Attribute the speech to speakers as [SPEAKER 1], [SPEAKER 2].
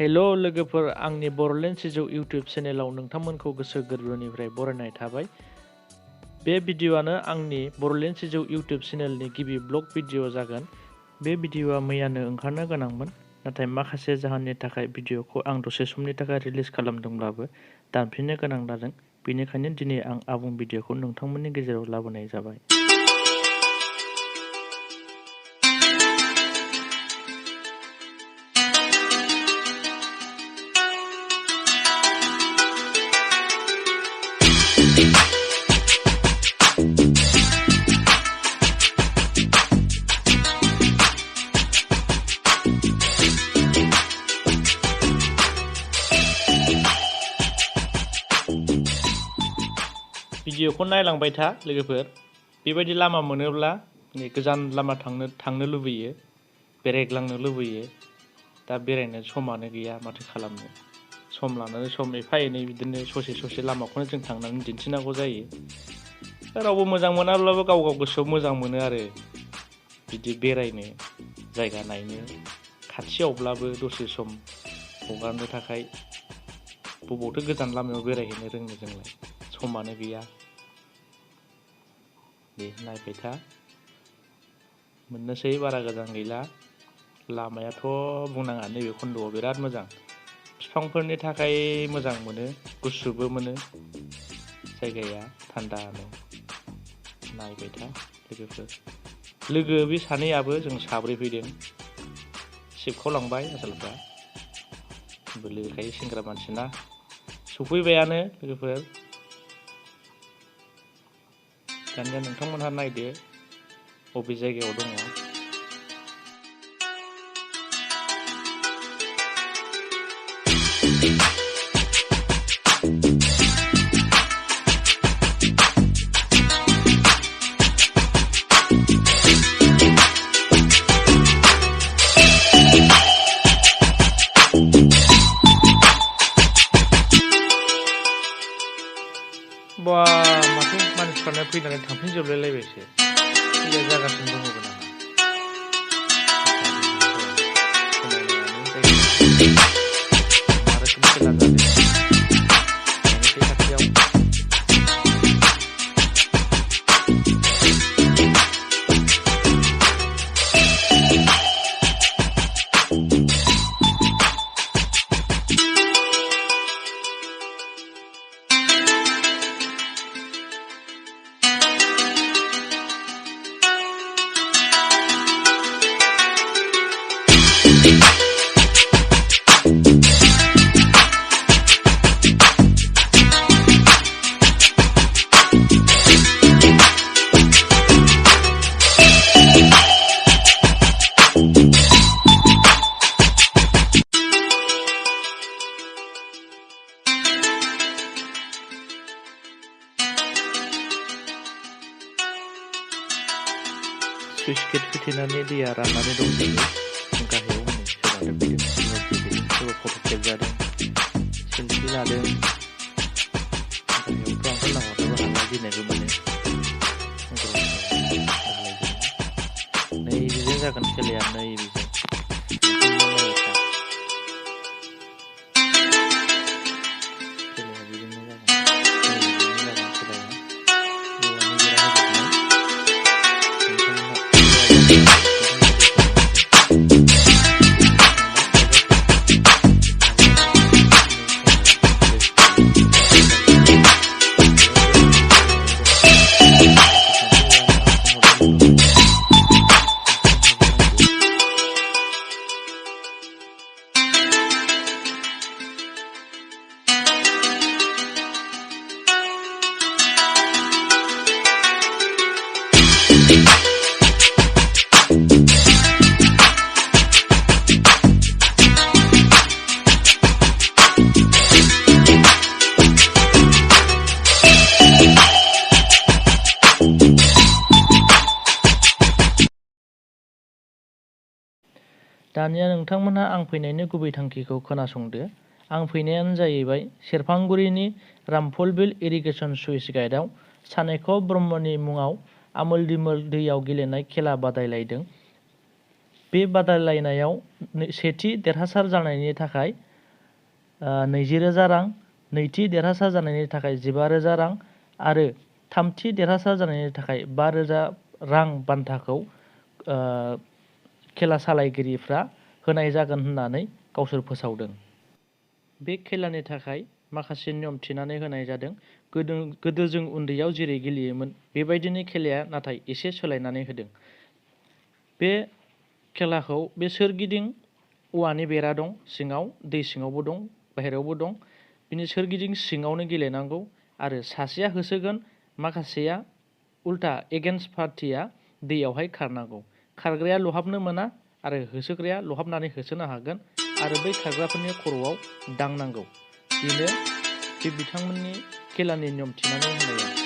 [SPEAKER 1] हेल' लोगोफोर, आंनि बर'लेण्ड सिजौ इउटिउब चेनेलाव नोंथांमोनखौ गोसो गोरबोनिफ्राय बरायनाय थाबाय। बे भिडिअ'आनो आंनि बर'लेण्ड सिजौ इउटिउब चेनेलनि गिबि ब्लग भिडिअ' जागोन। बे भिडिअ'आ मैयानो ओंखारनो गोनांमोन, नाथाय माखासे जाहोननि थाखाय भिडिअ'खौ आं दसे समनि थाखाय रिलिज खालामदोंब्लाबो दानफिननो गोनां जादों। बेनिखायनो दिनै आं आबुं भिडिअ'खौ नोंथांमोननि गेजेराव लाबोनाय जाबाय। भिडिअ'खौ नायलांबाय था लोगोफोर। बेबायदि लामा मोनोब्ला गोजान लामा थांनो लुबैयो, बेरायग्लांनो लुबैयो। दा बेरायनो समानो गैया, माथो खालामनो। सम लानानै सम एफा एनै बिदिनो ससे लामाखौनो जों थांनानै दिन्थिनांगौ जायो। रावबो मोजां मोनाब्लाबो गाव गोसोआव मोजां मोनो आरो बिदि बेरायनो, जायगा नायनो, खाथियावब्लाबो दसे सम हगारनो थाखाय। बबावथो गोजान लामायाव बेरायहैनो रोंनो जोंलाय, समानो गैया। दे नायबाय था, मोननोसै बारा गोजान गैला। लामायाथ' बुंनाङा, नैबे खन्द'आव बिराद मोजां। बिफांफोरनि थाखाय मोजां मोनो, गुसुबो मोनो जायगाया थान्दानो। नायबाय था लोगोफोर। लोगो बे सानैयाबो जों साब्रै फैदों। सिबखावलांबाय आसोलफ्रा, बोलो गैखायो सेंग्रा मानसिना। सफैबायानो लोगोफोर। दानिया नोंथांमोनहा नायदो बबे जायगायाव दङ। बा माथो मानसिफ्रानो फैनानै थांफिनजोबलायलायबायसो। फैनाय जागासिनो दङबो नामा? मा रोखोम खेला जादों नायनोसै खाथियाव। सुइस गेट होथेनानै दैया राननानै दंजोबो गाहायाव। हनै सोरबानो फैदों, सोरबा फैदों, सोरबा फट' खेबजादों, सेलफि लादों। गाहायावथ' आंखौ लामाफ्राबो हाला गिनायबो मोनो। नैबेजों जागोन खेलाया, नैबेजों। दानिया नोंथांमोनहा आं फैनायनि गुबै थांखिखौ खोनासंदो। आं फैनायानो जाहैबाय सेरफांगुरिनि रामफलबिल इरिगेसन सुइस गाइटआव सानेक ब्रह्मनि मुङाव आमोल दिमोल दैयाव गेलेनाय खेला बादायलायदों। बे बादायलायनायाव सेथि देरहासार जानायनि थाखाय 20,000 रां, नैथि देरहासार जानायनि थाखाय 15,000 रां आरो थामथि देरहासार जानायनि थाखाय 5,000 रां बान्थाखौ खेला सालायगिरिफ्रा होनाय जागोन होननानै गावसोर फोसावदों। बे खेलानि थाखाय माखासे नियम थिनानै होनाय जादों। गोदो जों उन्दैयाव जेरै गेलेयोमोन बेबायदिनो खेलाया नाथाय एसे सोलायनानै होदों। बे खेलाखौ बे सोरगिदिं औवानि बेरा दं, सिङाव दै सिङावबो दं, बाहेरायावबो दं। बिनि सोरगिदिं सिङावनो गेलेनांगौ आरो सासेया होसोगोन, माखासेया उल्था एगेन्स्ट पार्टिया दैयावहाय खारनांगौ। खारग्राया लहाबनो मोना आरो होसोग्राया लहाबनानै होसोनो हागोन आरो बै खारग्राफोरनि खर'आव दांनांगौ। बेनो बे बिथांमोननि खेलानि नियम थिनानै होनाया।